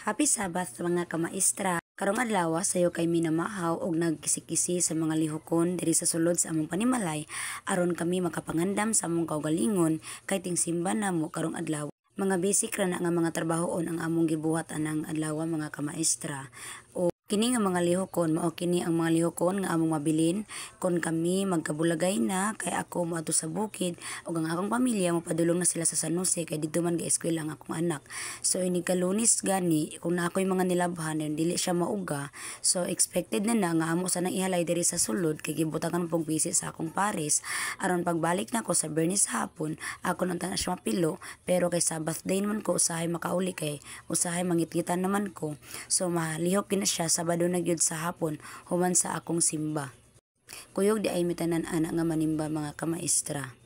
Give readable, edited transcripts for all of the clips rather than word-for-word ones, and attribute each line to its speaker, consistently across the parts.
Speaker 1: Happy Sabbath mga kamaestra. Karong adlaw sayo kay minamahaw og nagkisi-kisi sa mga lihokon diri sa sulod sa among panimalay aron kami makapangandam sa among kaugalingon kay tingsimba namo karong adlaw. Mga basic ra na nga mga trabahoon ang among gibuhat anang adlaw mga kamaestra. O kini nga mga lihokon mao kini ang mga lihokon nga among mabilin kon kami magkabulagay na kay ako moadto sa bukid ug ang akong pamilya mopadulong na sila sa San Jose kay didto man ga-eskwela ang akong anak. So ini kalunis gani kung na ako'y mga nilabhan dili siya mauga, so expected na nga amo sa nang ihalay diri sa sulod kay gibutangan pong visit sa akong pares aron pagbalik na ko sa Bernis hapon ako nang tanan siya mapilo, pero kay Sabbath day naman ko usahay makauli kay usahay mangitgitan naman ko, so malihok gina siya Sabado na gyud sa hapon human sa akong simba. Kuyog di ay mitanan ana nga manimba mga kamaestra.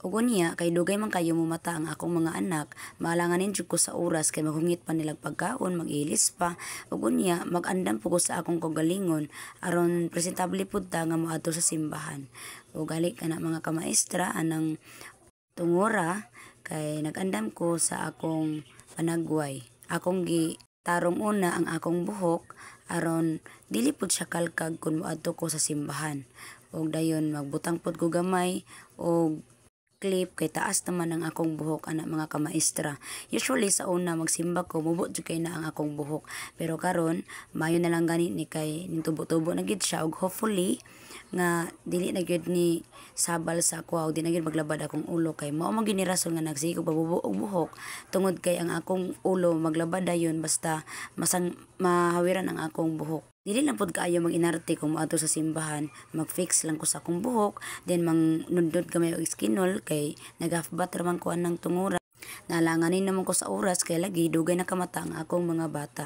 Speaker 1: Ug unya kay dugay man kayo mumata ang akong mga anak, maalanganin jud ko sa oras kay maghungit pa nilag pagkaon, mag-ilis pa. Ug unya mag-andam po ko sa akong kaugalingon aron presentable pud ta nga moadto sa simbahan. Ug gali kana mga kamaestra anang tungora kay nag-andam ko sa akong panagway. Akong tarong una ang akong buhok aron dili pud siya kalkag kun moadto ko sa simbahan. Og dayon magbutang pud ko gamay og clip kay taas naman ang akong buhok ana mga kamaestra. Usually sa una magsimba ko mubot jud kay na ang akong buhok, pero karon mayo na lang gani ni kay nintubo-tubo na gid siya ug hopefully nga dili na gyud ni sabal sa ako ug di na gyud maglabad akong ulo kay mao man gyud ni rason nga nagsigog pabubo og buhok tungod kay ang akong ulo maglabad dayon basta mahawiran ang akong buhok. Dili lang pud kaayo mag-inarte kung moadto sa simbahan, mag-fix lang ko sa akong buhok, then mangnundod gamay og skinol kay nag-half-bath raman ko anang tungura. Nalanganin naman ko sa oras kay lagi dugay na kamata ang akong mga bata.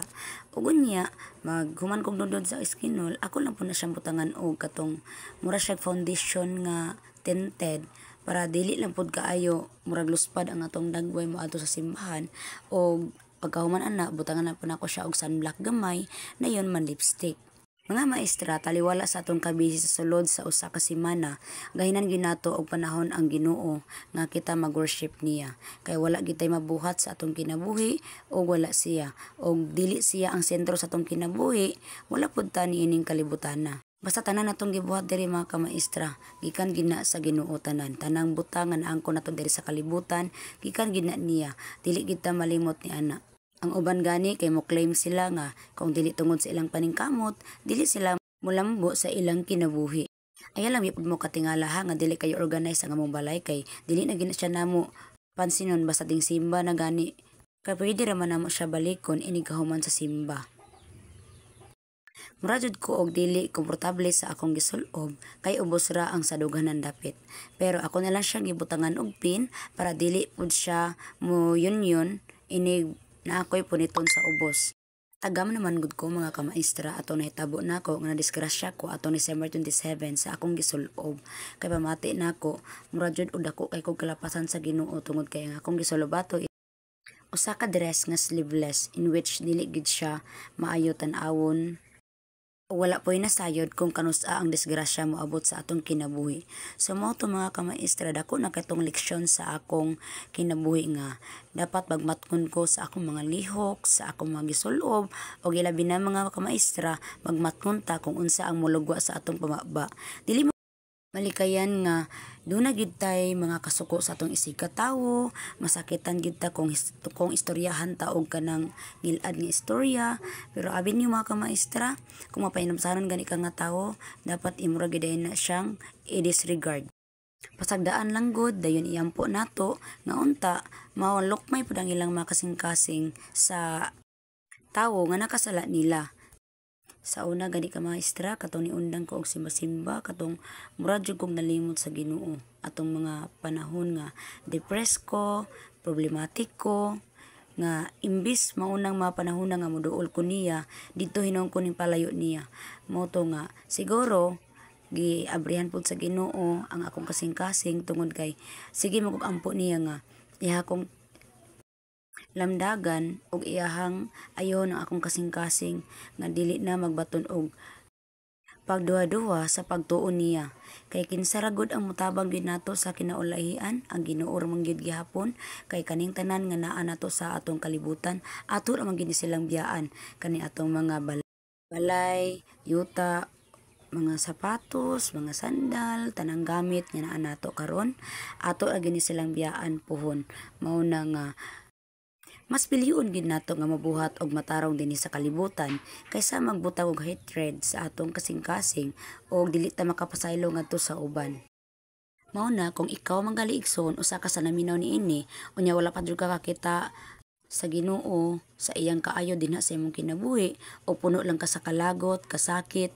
Speaker 1: Ug unya maghuman kog nundod sa skinol, ako lang po na siyang butangan og katong mura siya foundation nga tinted para dili lang pud kaayo murag luspad ang atong dagway moadto sa simbahan. Og pagkahuman ana butangan na po nako siya og sunblock gamay na yon man lipstick. Mga maestra, taliwala sa atong kabisi sa sulod sa usa ka semana, gahinan ginato og panahon ang Ginoo nga kita mag-worship niya. Kay wala gitay mabuhat sa atong kinabuhi o wala siya. Og dili siya ang sentro sa atong kinabuhi, wala pud ta niining kalibutan. Basta tanan natong gibuhat diri mga kamaestra, gikan gina sa Ginoo tanan. Tanang butangan angko nato diri sa kalibutan, gikan gina niya. Dili kita malimot ni ana. Ang uban gani kay mo claim sila nga kung dili tungod sa ilang paningkamot, dili sila mulambo sa ilang kinabuhi. Ay alam yapod mo katingala ha nga dili kayo organize ang among balay kay dili na gina siya namo pansinon basta ding simba na gani. Kay pwede raman namo siya balikon inig kahuman sa simba. Mura jud ko og dili komportable sa akong gisulob kay ubos ra ang saduganan dapit. Pero ako na lang siya gibutangan og pin para dili pud siya mo yun inig na ako'y puniton sa ubos. Tagam naman gud ko mga kamaestra ato nahitabo nako nga nadisgrasya ko atong December 27 sa akong gisulob. Kay pamati nako, mura jud og dako kay kog kalapasan sa Ginoo tungod kay ang akong gisulobato usa ka dress nga sleeveless in which dili gid siya maayo tan-awon. Wala po'y nasayod kung kanusa ang disgrasya moabot sa atong kinabuhi. So mao to mga kamaestra, dako na katong leksyon sa akong kinabuhi nga dapat magmatkon ko sa akong mga lihok, sa akong mga gisulob o ilabi na mga kamaestra magmatkon ta kung unsa ang mulugwa sa atong pamaba. Dili malikayan nga doon na gid tay mga kasuko sa atong isig tawo, masakitan gid ta kung istoryahan ta og kanang ngilad nga istorya, pero abin niyo mga kamaestra, kung mapainamsanon gani ka nga tawo, dapat imura gid na siyang i-disregard. Pasagdaan lang gud dayon iyampo nato nga unta maulokmay pud ang ilang mga kasing-kasing sa tawo nga nakasala nila. Sa una gani ka maestra katong niundang ko og simba-simba katong mura jud kog nalimot sa Ginoo atong mga panahon nga depressed ko, problematic ko nga imbis maunang mga panahon nga moduol ko niya didto hinung ko ning palayo niya. Mo to nga siguro giabrihan pud sa Ginoo ang akong kasing-kasing tungod kay sige magug-ampo niya nga iha kong lamdagan og iyahang ayon ang akong kasing-kasing nga dili na magbaton og pagduha-duha sa pagtuon niya. Kay kinsa ra gud ang mutabang gyud nato sa kinaulahian, ang Ginoo ra man gyud gihapon, kay kaning tanan nga naa nato sa atong kalibutan, ato ra man gyud silang biyaan, kani atong mga balay, yuta, mga sapatos, mga sandal, tanang gamit nga naa nato karon, ato ra gini silang biyaan pohon. Mao na nga mas piliyon gid nato nga mabuhat og matarong dinhi sa kalibutan kaysa magbutang og hatred sa atong kasing-kasing og dili ta makapasaylo ngadto sa uban. Mao na kung ikaw manggaliigsoon usa ka sa naminaw niini unya wala pa jud ka kakita sa Ginoo sa iyang kaayo dinha sa imong kinabuhi o puno lang ka sa kalagot, kasakit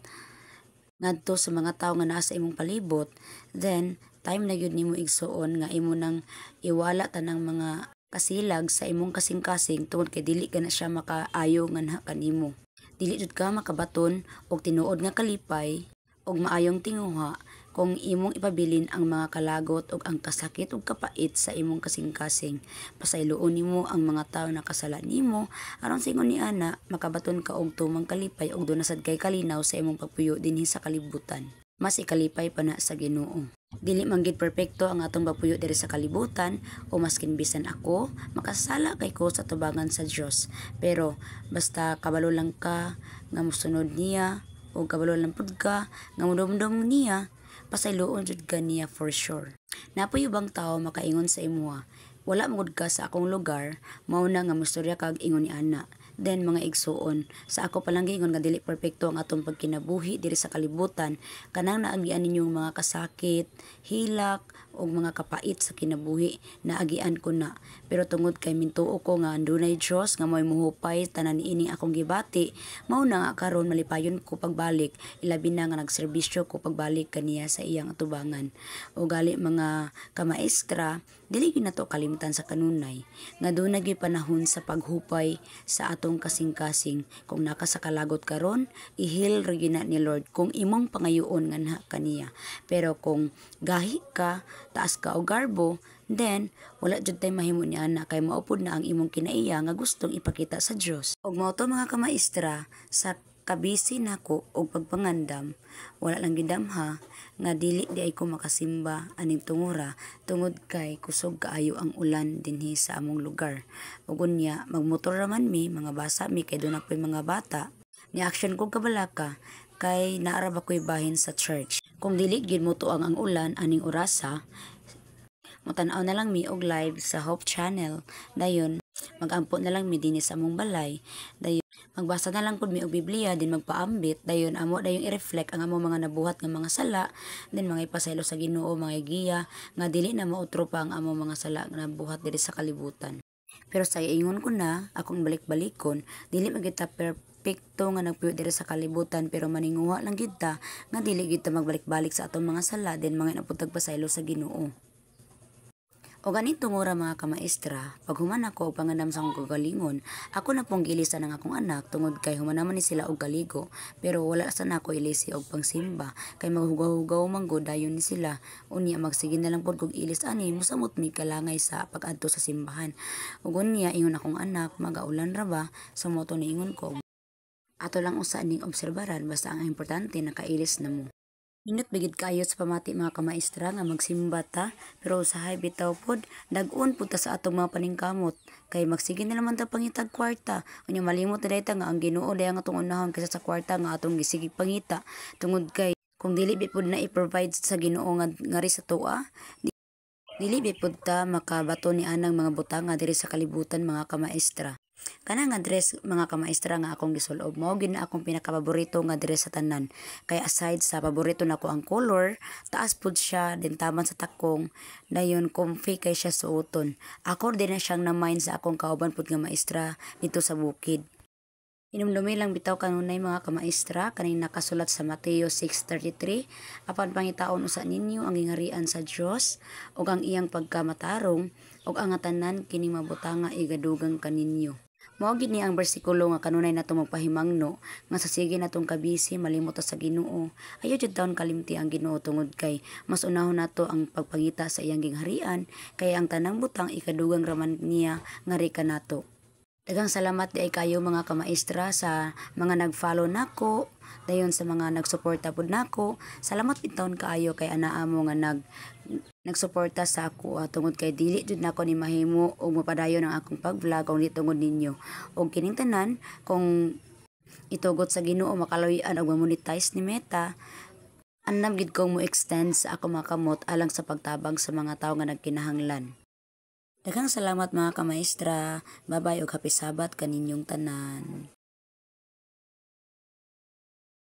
Speaker 1: ngadto sa mga tawo nga naa sa imong palibot, then time na gyud nimo igsuon nga imo nang iwala tanang mga kasilag sa imong kasing-kasing tungod kay dili ka na siya makaayo nga na kanimo. Dili jud ka makabaton og tinuod nga kalipay og maayong tinguha kung imong ipabilin ang mga kalagot ug ang kasakit ug kapait sa imong kasing-kasing. Pasayloon nimo ang mga tawo na kasala nimo aron sa ingon ni ana makabaton ka og tumang kalipay ug dunasad kay kalinaw sa imong pagpuyo dinhi sa kalibutan. Mas ikalipay pa na sa Ginoo. Dili man gid perpekto ang atong pagpuyo diri sa kalibutan o maskin bisan ako makasala kay ko sa tubangan sa Dios. Pero basta kabalo lang ka nga mosunod niya o kabalo lang pud ka nga modumdum niya, pasayloon jud ka niya for sure. Napoy ubang tawo makaingon sa imuha, wala magud ka sa akong lugar, mao na nga mostorya kag ingon ni ana. Then mga igsuon, sa ako palang gingon nga dili perpekto ang atong pagkinabuhi diri sa kalibutan, kanang naagian ninyong mga kasakit, hilak ug mga kapait sa kinabuhi, naagian ko na. Pero tungod kay mintuo ko nga andunay Dios nga mo'y muhupay tanan niini akong gibati, mao na nga karon malipayon ko pagbalik, ilabi na nga nagserbisyo ko pagbalik kaniya sa iyang atubangan. O gali mga kamaestra, dili gyud nato kalimtan sa kanunay nga dunay gyud panahon sa paghupay sa atong kasing-kasing. Kung naka sa kalagot karon, ihil ra gyud na ni Lord kung imong pangayoon nga na kaniya. Pero kung gahi ka, taas ka og garbo, then wala jud tay mahimo ni ana kay maupod na ang imong kinaiya nga gustong ipakita sa Dios. Og mao to mga kamaestra, sa kabisi nako og pagpangandam, wala lang gidamha nga dili di ay ko makasimba aning tungura tungod kay kusog kaayo ang ulan dinhi sa among lugar. Ug unya magmotor raman mi, mga basa mi kay doon ako'y mga bata. Ni action ko kabalaka kay naara ba ko'y bahin sa church. Kung dili gid mo tuang ang ulan aning orasa, mutanaw na lang mi og live sa Hope Channel. Dayon magampo na lang mi dinhi sa among balay. Dayon magbasa na lang pud mi og Biblia, din magpaambit, dayon amo dayong i-reflect ang among mga nabuhat nga mga sala, din mga ipasaylo sa Ginoo, mga giya nga dili na mautro pa ang among mga sala nga nabuhat diri sa kalibutan. Pero sa ingon ko na akong balik-balikon, dili magita perfecto nga nagpuyo diri sa kalibutan, pero maninguha lang gid ta nga dili gid ta magbalik-balik sa atong mga sala, din mga naputag pasaylo sa Ginoo. O ganito ngura mga kamaestra, pag human ako og pangandam sa akong kagalingon, ako na pong gilisan ng akong anak tungod kay human naman ni sila og kaligo, pero wala sa nako ilisi og pangsimba, kay maghugaw-hugaw manggo dayon ni sila, unya magsige na lang pod kog ilis ani mosamot mi kalangay sa pag-adto sa simbahan. Ug unya ingon akong anak, magaulan ra ba, sa moto ni ingon ko. Ato lang usa ning obserbaran basta ang importante nakailis na mo. Minut bigid kayo sa pamati mga kamaestra nga magsimba ta, pero usahay bitaw pod dag-on pud ta sa atong mga paningkamot kay magsige na naman ta pangitag kwarta. Unya malimot na dayta nga ang Ginoo day ang atong unahon kaysa sa kwarta nga atong gisigig pangita, tungod kay kung dili bipod na i-provide sa Ginoo nga ngari sa tuwa, dili bipod ta makabato ni anang mga butang nga diri sa kalibutan mga kamaestra. Kanang nga dress mga kamaestra nga akong gisulob, mao gid na akong pinakapaborito nga dress sa tanan. Kay aside sa paborito nako ang color, taas pud siya din taman sa takong, dayon comfy kay siya suoton. Ako din na siyang na-mind sa akong kauban pud nga maestra dito sa bukid. Inumdumi lang bitaw kanunay mga kamaestra kaning nakasulat sa Mateo 6:33, apan pangitaon usa ninyo ang gingarian sa Dios ug ang iyang pagkamatarong ug ang tanan kining mabutanga igadugang kaninyo. Mao gid ni ang bersikulo nga kanunay nato magpahimangno nga sa sige natong kabisi malimot sa Ginoo. Ayo jud taon kalimti ang Ginoo tungod kay mas unahon nato ang pagpangita sa iyang gingharian kay ang tanang butang ikadugang raman niya ngari kanato. Daghang salamat di ay kayo mga kamaestra sa mga nag-follow nako, dayon sa mga nagsuporta pud nako. Salamat bitaw kaayo kay anaa mo nga nagsuporta sa ako tungod kay dili jud nako ni mahimo og mapadayon ang akong pag-vlog kung di tungod ninyo. Og kining tanan kung itugot sa Ginoo makaloy-an og ma-monetize ni Meta, andam gid kong mo extend sa ako mga kamot alang sa pagtabang sa mga tawo nga nagkinahanglan. Daghang salamat mga kamaestra. Bye-bye og happy Sabat kaninyong tanan.